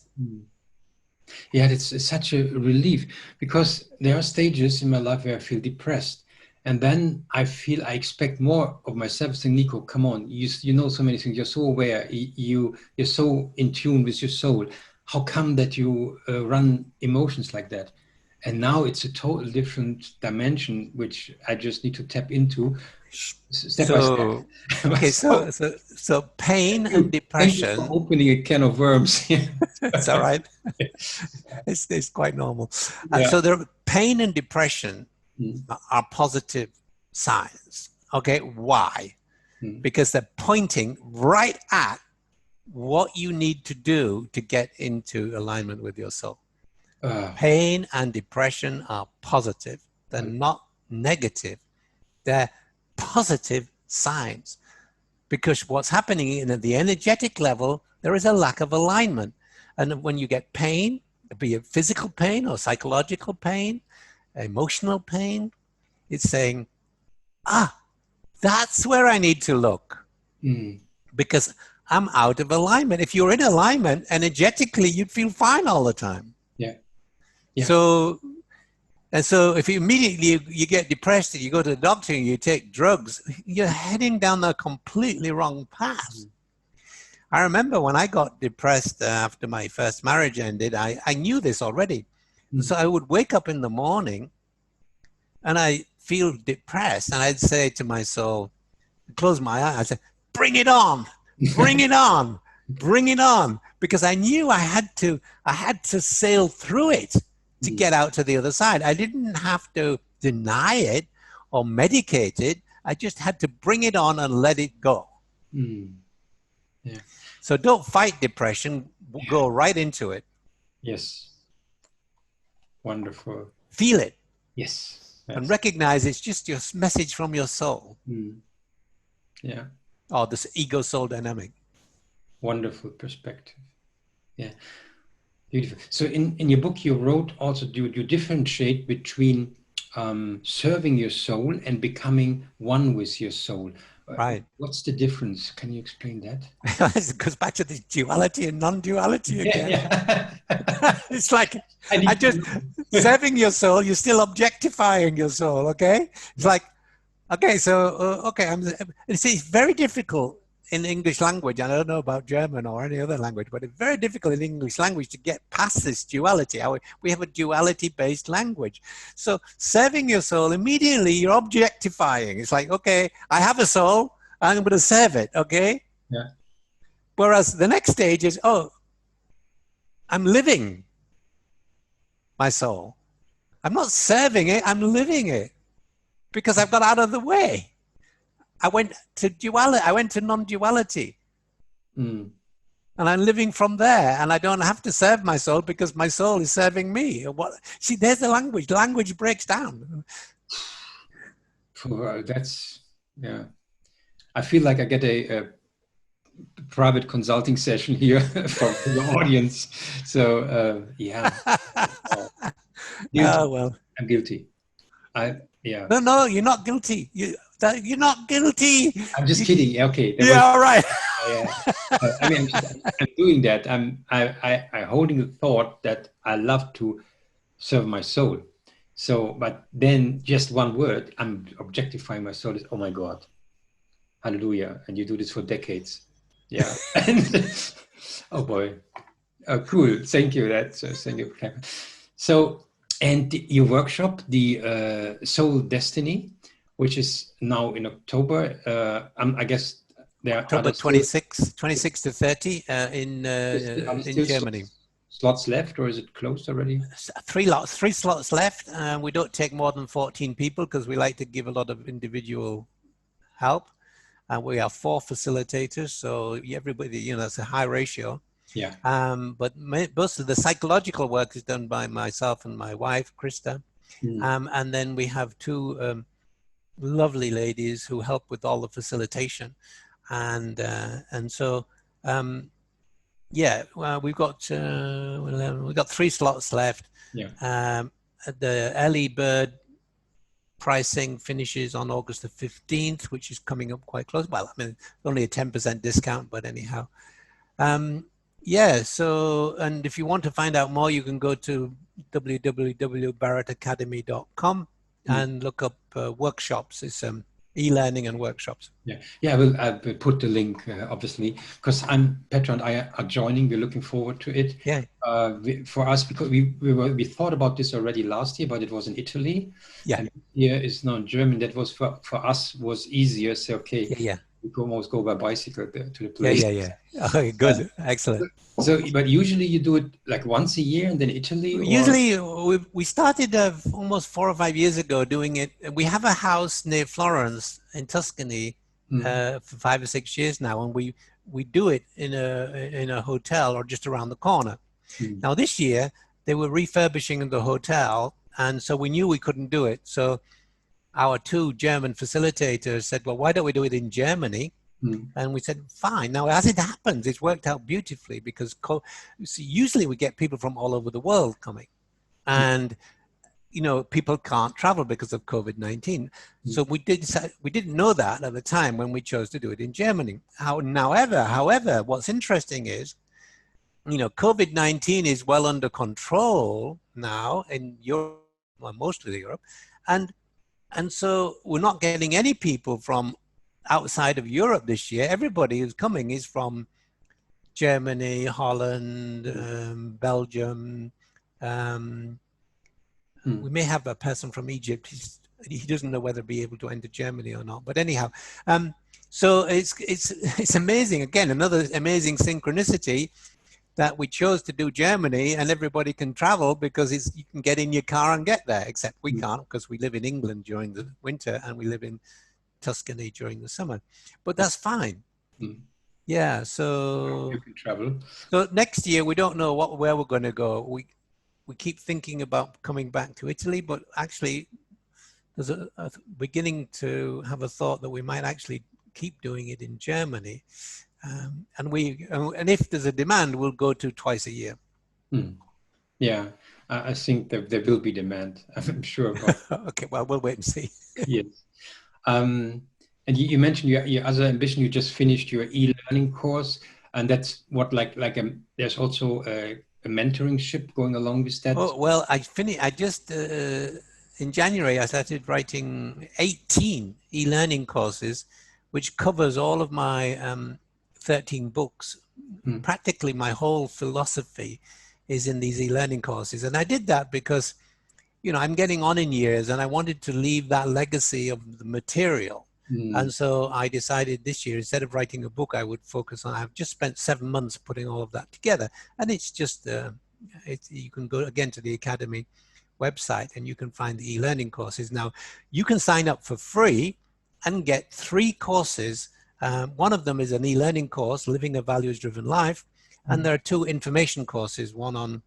Yeah, it's such a relief, because there are stages in my life where I feel depressed. And then I feel I expect more of myself. Saying, Nico, come on, you know so many things. You're so aware. You're so in tune with your soul. How come that you run emotions like that? And now it's a total different dimension, which I just need to tap into step by step. Okay, so pain and depression. Thank you for opening a can of worms. It's all right. It's quite normal. Yeah. So there, pain and depression are positive signs. Okay, why? Because they're pointing right at what you need to do to get into alignment with your soul. Pain and depression are positive. They're not negative. They're positive signs. Because what's happening at the energetic level, there is a lack of alignment. And when you get pain, be it physical pain or psychological pain, emotional pain, it's saying, that's where I need to look. Because I'm out of alignment. If you're in alignment, energetically, you'd feel fine all the time. Yeah. So if you immediately you get depressed and you go to the doctor and you take drugs, you're heading down the completely wrong path. I remember when I got depressed after my first marriage ended, I knew this already. So I would wake up in the morning and I feel depressed, and I'd say to my soul, close my eyes, I'd say, bring it on, bring it on, bring it on. Because I knew I had to sail through it to get out to the other side. I didn't have to deny it or medicate it. I just had to bring it on and let it go. Yeah. So don't fight depression, go right into it. Yes. Wonderful. Feel it. Yes. And recognize it's just your message from your soul. Yeah. Or this ego soul dynamic. Wonderful perspective. Yeah. Beautiful. So in your book, you wrote also, you differentiate between serving your soul and becoming one with your soul. Right. What's the difference? Can you explain that? It goes back to the duality and non-duality again. Yeah. It's like, I I need to just, serving your soul, you're still objectifying your soul, okay? It's like, okay, so, okay, it's very difficult in English language. I don't know about German or any other language, but it's very difficult in English language to get past this duality. We have a duality-based language. So serving your soul, immediately you're objectifying. It's like, okay, I have a soul, I'm going to serve it, okay? Yeah. Whereas the next stage is, oh, I'm living my soul. I'm not serving it, I'm living it because I've got out of the way. I went to duality, I went to non-duality. Mm. And I'm living from there, and I don't have to serve my soul because my soul is serving me. What? See, there's the language. The language breaks down. That's, yeah. I feel like I get a private consulting session here from the audience. So, yeah. Oh, well. I'm guilty. Yeah. No, you're not guilty. You're not guilty. I'm just kidding. Okay. Yeah, all right. I mean, I'm doing that. I'm holding the thought that I love to serve my soul. So, but then just one word, I'm objectifying my soul is, oh my God, hallelujah. And you do this for decades. Yeah. Oh boy. Oh, cool. Thank you. Thank you. So, and your workshop, the Soul Destiny, which is now in October, I guess there are October 26 to 30 in Germany. Slots left, or is it closed already? Three slots left. We don't take more than 14 people because we like to give a lot of individual help. And we have 4 facilitators, so everybody, it's a high ratio. Yeah. But most of the psychological work is done by myself and my wife, Christa. And then we have 2 lovely ladies who help with all the facilitation. And so, yeah, well, we've got 3 slots left. Yeah. The early bird pricing finishes on August the 15th, which is coming up quite close. Well, I mean, only a 10% discount, but anyhow. Yeah, so, and if you want to find out more, you can go to www.barrettacademy.com and look up workshops. It's e-learning and workshops. Yeah, I will put the link, obviously, because Petra and I are joining. We're looking forward to it. Yeah. For us, because we thought about this already last year, but it was in Italy. Yeah. And here is now in Germany. That was for us was easier. So okay. Yeah. We could almost go by bicycle to the place. Yeah. Okay, good. Excellent. So, but usually you do it like once a year, and then Italy? Or? Usually we started almost 4 or 5 years ago doing it. We have a house near Florence in Tuscany for 5 or 6 years now, and we do it in a hotel or just around the corner. Now this year they were refurbishing the hotel, and so we knew we couldn't do it. So our 2 German facilitators said, well, why don't we do it in Germany? And we said, fine. Now, as it happens, it's worked out beautifully because usually we get people from all over the world coming. And, people can't travel because of COVID-19. So we didn't know that at the time when we chose to do it in Germany. However, what's interesting is, COVID-19 is well under control now in Europe, well, most of Europe. And so we're not getting any people from outside of Europe this year. Everybody who's coming is from Germany, Holland, Belgium. We may have a person from Egypt. He doesn't know whether to be able to enter Germany or not. But anyhow, so it's amazing. Again, another amazing synchronicity that we chose to do Germany, and everybody can travel because you can get in your car and get there, except we can't because we live in England during the winter and we live in Tuscany during the summer. But that's fine. Yeah, so you can travel. So next year we don't know where we're going to go. We keep thinking about coming back to Italy, but actually there's a beginning to have a thought that we might actually keep doing it in Germany. And if there's a demand, we'll go to twice a year. Yeah, I think that there will be demand. I'm sure about. Okay, well, we'll wait and see. Yes. And you mentioned your other ambition. You just finished your e-learning course, and that's what there's also a mentoringship going along with that. Oh, well, I just in January I started writing 18 e-learning courses, which covers all of my 13 books. Practically my whole philosophy is in these e-learning courses, and I did that because, you know, I'm getting on in years and I wanted to leave that legacy of the material. And so I decided this year, instead of writing a book, I would focus on, I've just spent 7 months putting all of that together. And it's just, you can go again to the Academy website and you can find the e-learning courses. Now, you can sign up for free and get 3 courses. One of them is an e-learning course, Living a Values-Driven Life. And there are 2 information courses, one on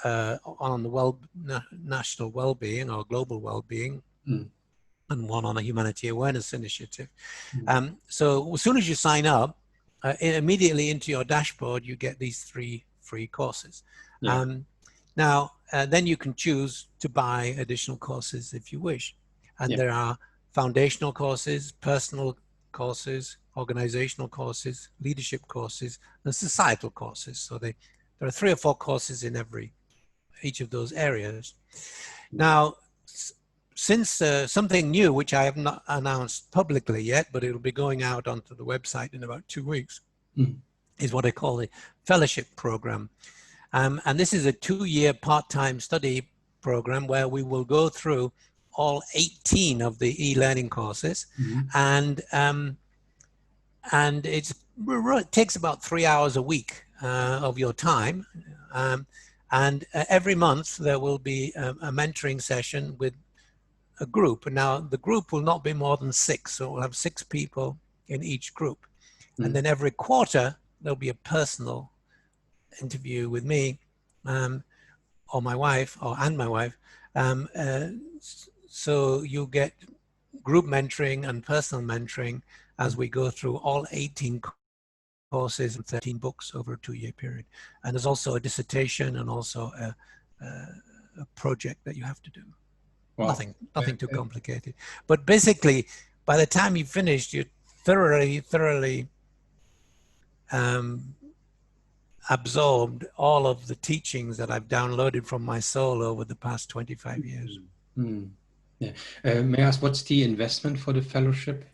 the national well-being or global well-being, and one on a humanity awareness initiative. So as soon as you sign up, immediately into your dashboard, you get these 3 free courses. Now, then you can choose to buy additional courses if you wish. And there are foundational courses, personal courses, organizational courses, leadership courses, and societal courses. So there are 3 or 4 courses in each of those areas. Now, since something new, which I have not announced publicly yet, but it'll be going out onto the website in about 2 weeks, is what I call the fellowship program. And this is a 2-year part-time study program where we will go through all 18 of the e-learning courses. And it takes about 3 hours a week of your time. And every month there will be a mentoring session with a group. Now, the group will not be more than 6, so we'll have 6 people in each group. And then every quarter, there'll be a personal interview with me or my wife, and my wife. So you get group mentoring and personal mentoring as we go through all 18 courses and 13 books over a 2-year period. And there's also a dissertation and also a project that you have to do. Wow. Nothing too complicated. But basically, by the time you've finished, you're thoroughly absorbed all of the teachings that I've downloaded from my soul over the past 25 years. May I ask, what's the investment for the fellowship?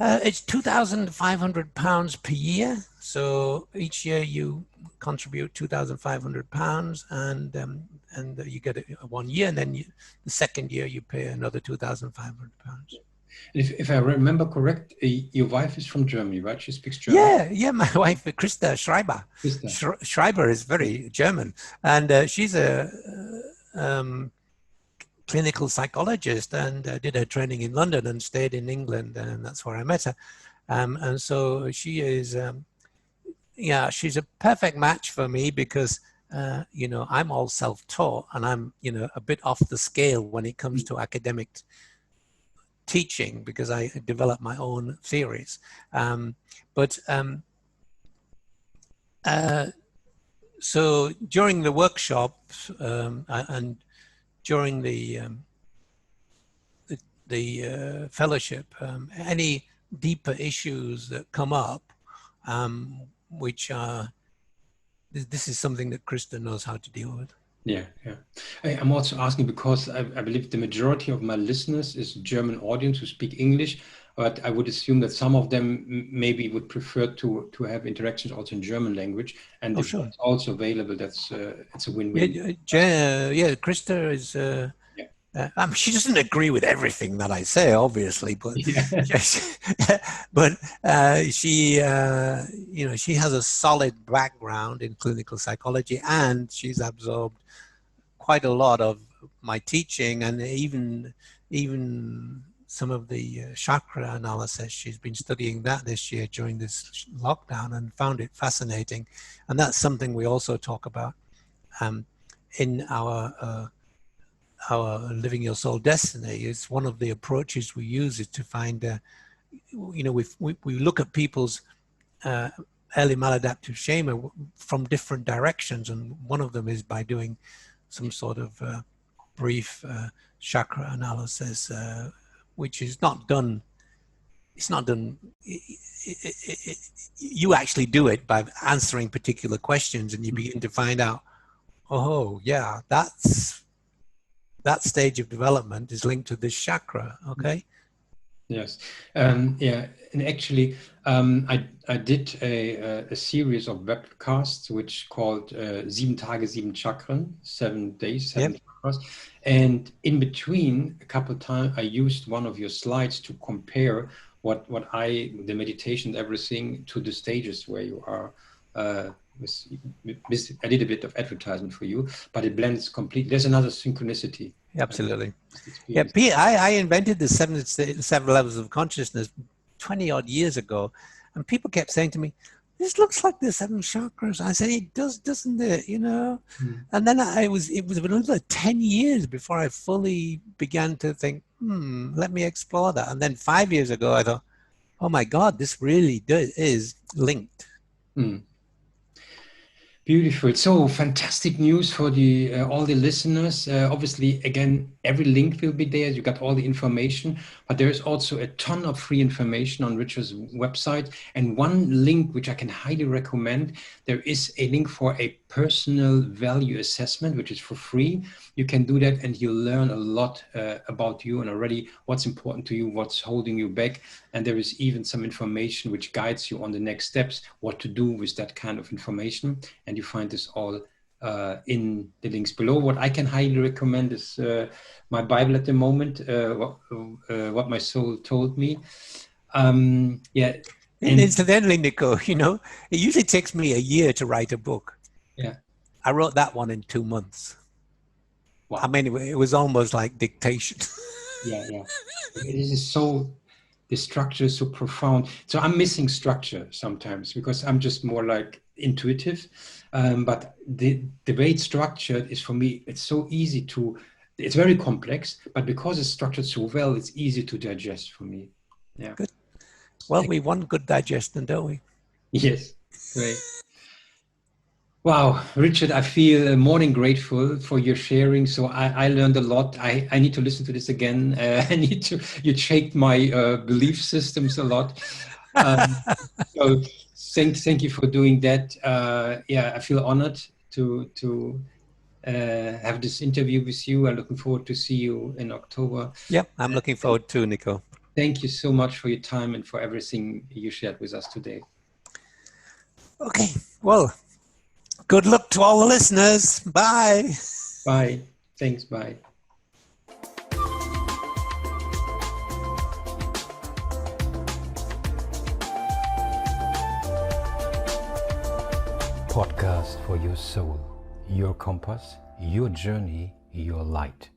It's £2,500 per year. So each year you contribute £2,500, and you get it 1 year, and then the second year you pay another £2,500. If I remember correct, your wife is from Germany, right? She speaks German. Yeah, my wife, Christa Schreiber. Schreiber is very German, and she's a clinical psychologist, and did her training in London and stayed in England, and that's where I met her. And so she is, she's a perfect match for me because, you know, I'm all self-taught and I'm, you know, a bit off the scale when it comes to academic teaching because I develop my own theories. So during the workshops and during the fellowship, any deeper issues that come up, which are, this is something that Christa knows how to deal with. Yeah. I'm also asking because I believe the majority of my listeners is German audience who speak English, but I would assume that some of them maybe would prefer to have interactions also in German language, and if it's also available, that's it's a win-win. Yeah, Christa is. She doesn't agree with everything that I say, obviously, but she, you know, she has a solid background in clinical psychology, and she's absorbed quite a lot of my teaching, and even some of the chakra analysis. She's been studying that this year during this lockdown and found it fascinating, and that's something we also talk about in our Living Your Soul Destiny. It's one of the approaches we use is to find, you know, we look at people's early maladaptive schema from different directions, and one of them is by doing some sort of brief chakra analysis, which is not done it's not done. You actually do it by answering particular questions, and you begin to find out, oh yeah, that stage of development is linked to this chakra. Okay. Yes. Yeah. And actually, I did a series of webcasts which called 7 Tage, 7 Chakren, 7 days, 7 chakras. And in between, a couple of times, I used one of your slides to compare the meditation, everything, to the stages where you are. I did a bit of advertisement for you, but it blends completely. There's another synchronicity. Absolutely. Yeah, I invented the seven levels of consciousness 20 odd years ago, and people kept saying to me, "This looks like the 7 chakras." I said, "It does, doesn't it?" You know. And then it was another 10 years before I fully began to think, let me explore that. And then 5 years ago, I thought, oh my God, this really is linked. Beautiful. So fantastic news for all the listeners. Obviously, again, every link will be there. You got all the information, but there is also a ton of free information on Richard's website. And one link which I can highly recommend, there is a link for a personal value assessment, which is for free. You can do that and you'll learn a lot about you and already what's important to you, what's holding you back. And there is even some information which guides you on the next steps, what to do with that kind of information. And you find this all in the links below. What I can highly recommend is my Bible at the moment, what my soul told me. Yeah. And incidentally, Nico, you know, it usually takes me a year to write a book. Yeah. I wrote that one in 2 months. Wow. I mean, it was almost like dictation. Yeah. It is so, the structure is so profound. So I'm missing structure sometimes because I'm just more like intuitive. But the way it's structured is, for me, it's so easy it's very complex, but because it's structured so well, it's easy to digest for me. Yeah. Good. Well, we want good digestion, don't we? Yes. Great. Wow, Richard, I feel more than grateful for your sharing. So I learned a lot. I need to listen to this again. You shaped my belief systems a lot. So thank you for doing that. Yeah, I feel honored to have this interview with you. I'm looking forward to see you in October. Yep, I'm looking forward to, Nico. Thank you so much for your time and for everything you shared with us today. Okay, well, good luck to all the listeners. Bye. Bye. Thanks. Bye. Podcast for your soul, your compass, your journey, your light.